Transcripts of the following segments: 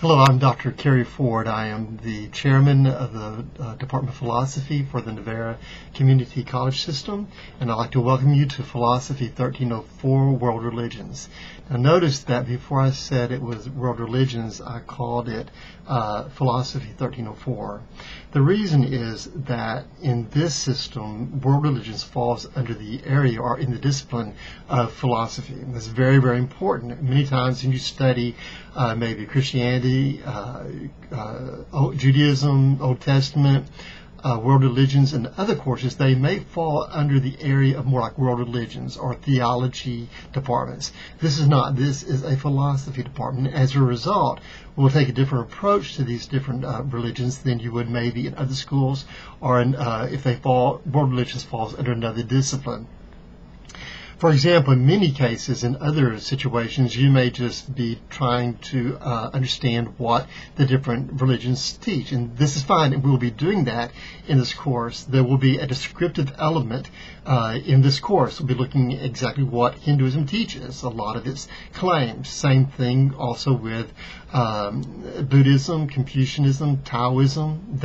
Hello, I'm Dr. Kerry Ford. I am the chairman of the Department of Philosophy for the Nevada Community College System, and I'd like to welcome you to Philosophy 1304, World Religions. Now notice that before I said it was World Religions, I called it Philosophy 1304. The reason is that in this system, World Religions falls under the area or in the discipline of philosophy. And this is very, very important. Many times when you study maybe Christianity, Judaism, Old Testament, world religions, and other courses, they may fall under the area of more like world religions or theology departments. This is not. This is a philosophy department. As a result, we'll take a different approach to these different religions than you would maybe in other schools, or if they fall, world religions falls under another discipline. For example, in many cases, in other situations, you may just be trying to understand what the different religions teach. And this is fine, and we'll be doing that in this course. There will be a descriptive element in this course. We'll be looking at exactly what Hinduism teaches, a lot of its claims. Same thing also with Buddhism, Confucianism, Taoism,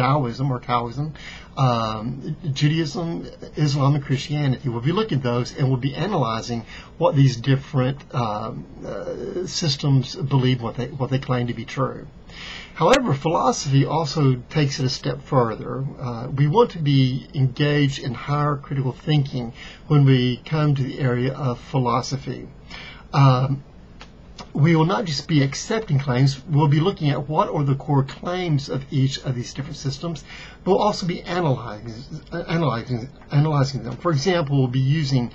Judaism, Islam, and Christianity. We'll be looking at those, and we'll be analyzing what these different systems believe, what they claim to be true. However, philosophy also takes it a step further. We want to be engaged in higher critical thinking when we come to the area of philosophy. We will not just be accepting claims, we'll be looking at what are the core claims of each of these different systems, but we'll also be analyzing them. For example, we'll be using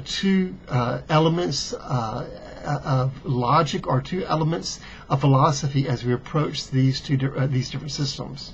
two elements of logic or two elements of philosophy as we approach these different systems.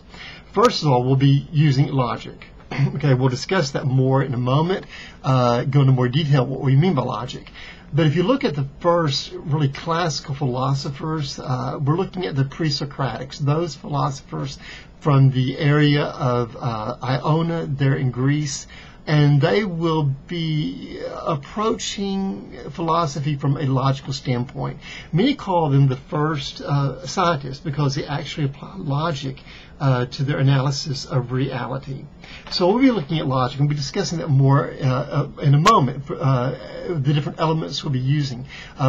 First of all, we'll be using logic. Okay, we'll discuss that more in a moment, go into more detail what we mean by logic. But if you look at the first really classical philosophers, we're looking at the pre-Socratics, those philosophers from the area of Iona there in Greece, and they will be approaching philosophy from a logical standpoint. Many call them the first scientists because they actually apply logic to their analysis of reality. So we'll be looking at logic, and we'll be discussing that more in a moment, the different elements we'll be using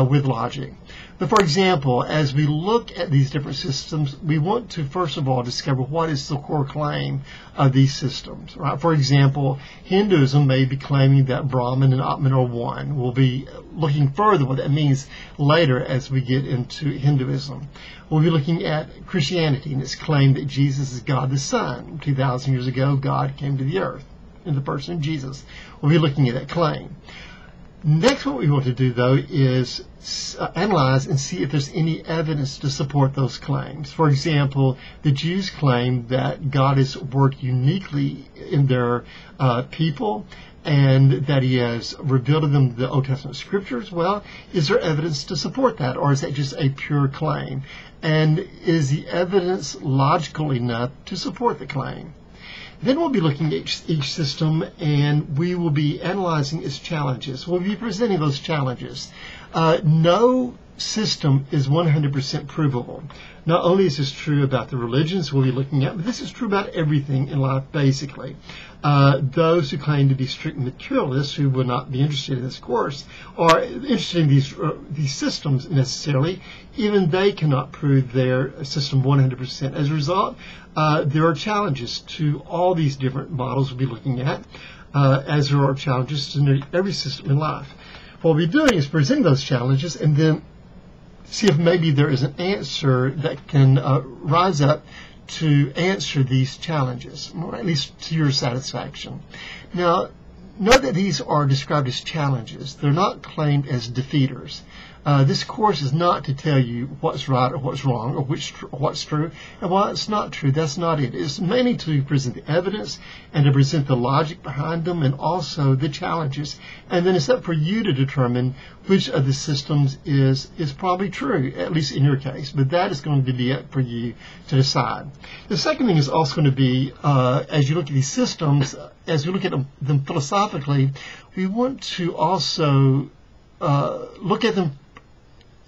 with logic. But for example, as we look at these different systems, we want to first of all discover what is the core claim of these systems. Right? For example, Hinduism may be claiming that Brahman and Atman are one. We'll be looking further what that means later as we get into Hinduism. We'll be looking at Christianity and its claim that Jesus is God the Son. 2,000 years ago, God came to the earth in the person of Jesus. We'll be looking at that claim. Next, what we want to do, though, is analyze and see if there's any evidence to support those claims. For example, the Jews claim that God has worked uniquely in their people and that he has revealed to them the Old Testament scriptures. Well, is there evidence to support that, or is that just a pure claim? And is the evidence logical enough to support the claim? Then we'll be looking at each system, and we will be analyzing its challenges. We'll be presenting those challenges. No system is 100% provable. Not only is this true about the religions we'll be looking at, but this is true about everything in life, basically. Those who claim to be strict materialists, who would not be interested in this course, or interested in these systems necessarily, even they cannot prove their system 100%. As a result, there are challenges to all these different models we'll be looking at, as there are challenges to every system in life. What we'll be doing is presenting those challenges and then see if maybe there is an answer that can rise up to answer these challenges, or at least to your satisfaction. Now, note that these are described as challenges. They're not claimed as defeaters. This course is not to tell you what's right or what's wrong or what's true and what's not true. That's not it. It's mainly to present the evidence and to present the logic behind them and also the challenges. And then it's up for you to determine which of the systems is probably true, at least in your case. But that is going to be up for you to decide. The second thing is also going to be, as you look at these systems, as we look at them philosophically, we want to also look at them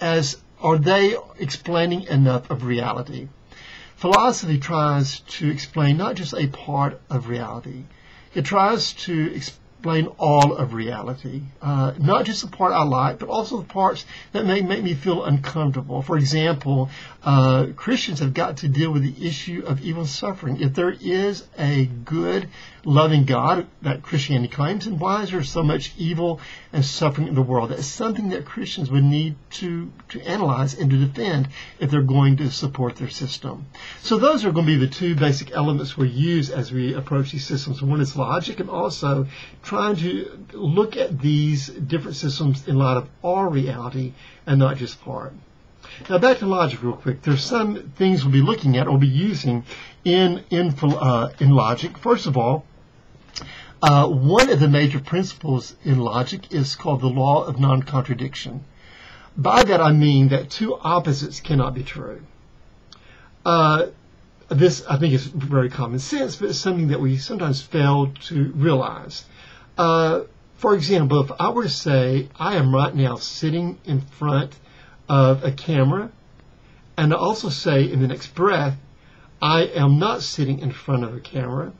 as are they explaining enough of reality? Philosophy tries to explain not just a part of reality. It tries to explain all of reality, not just the part I like, but also the parts that may make me feel uncomfortable. For example, Christians have got to deal with the issue of evil and suffering. If there is a good, loving God that Christianity claims, then why is there so much evil and suffering in the world? That's something that Christians would need to analyze and to defend if they're going to support their system. So those are going to be the two basic elements we use as we approach these systems. One is logic, and also trying to look at these different systems in light of our reality and not just part. Now back to logic real quick. There's some things we'll be looking at or be using in logic. First of all, one of the major principles in logic is called the law of non-contradiction. By that I mean that two opposites cannot be true. This, I think, is very common sense, but it's something that we sometimes fail to realize. For example, if I were to say, I am right now sitting in front of a camera, and I also say in the next breath, I am not sitting in front of a camera,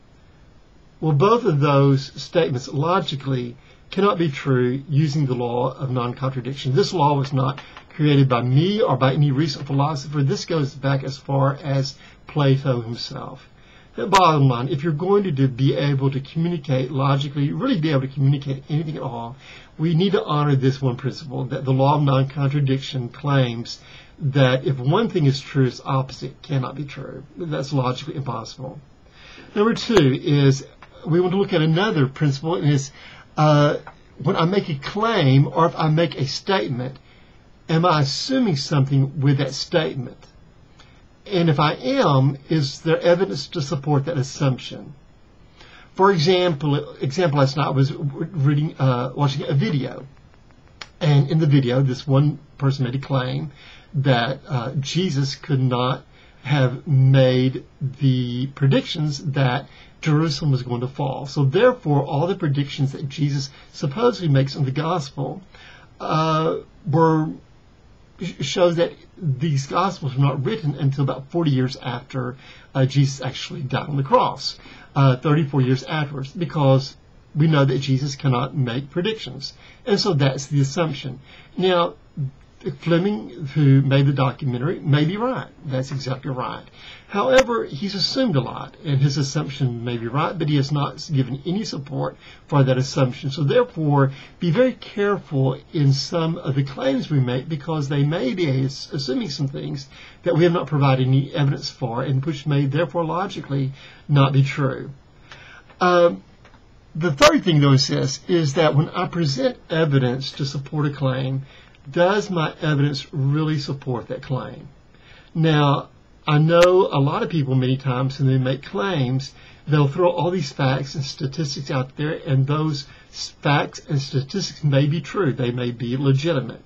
well, both of those statements logically cannot be true using the law of non-contradiction. This law was not created by me or by any recent philosopher. This goes back as far as Plato himself. The bottom line, if you're going to be able to communicate logically, really be able to communicate anything at all, we need to honor this one principle, that the law of non-contradiction claims that if one thing is true, its opposite cannot be true. That's logically impossible. Number two is we want to look at another principle, and it's when I make a claim or if I make a statement, am I assuming something with that statement? And if I am, is there evidence to support that assumption? For example, last night I was watching a video, and in the video, this one person made a claim that Jesus could not have made the predictions that Jerusalem was going to fall. So therefore, all the predictions that Jesus supposedly makes in the gospel shows that these gospels were not written until about 40 years after Jesus actually died on the cross, 34 years afterwards, because we know that Jesus cannot make predictions. And so that's the assumption. Now, Fleming, who made the documentary, may be right. That's exactly right. However, he's assumed a lot, and his assumption may be right, but he has not given any support for that assumption. So therefore, be very careful in some of the claims we make, because they may be assuming some things that we have not provided any evidence for, and which may therefore logically not be true. The third thing, though, it says, is that when I present evidence to support a claim, does my evidence really support that claim? Now, I know a lot of people many times when they make claims, they'll throw all these facts and statistics out there, and those facts and statistics may be true. They may be legitimate.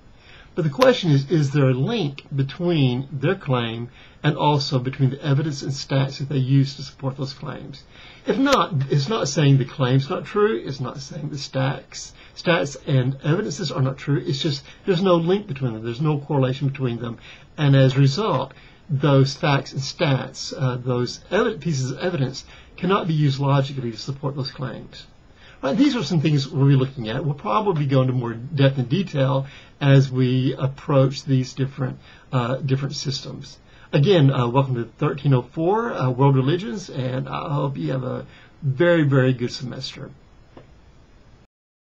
But the question is there a link between their claim and also between the evidence and stats that they use to support those claims? If not, it's not saying the claim's not true. It's not saying the stats and evidences are not true. It's just there's no link between them. There's no correlation between them. And as a result, those facts and stats, those pieces of evidence, cannot be used logically to support those claims. Right, these are some things we'll be looking at. We'll probably go into more depth and detail as we approach these different systems. Again, welcome to 1304 World Religions, and I hope you have a very, very good semester.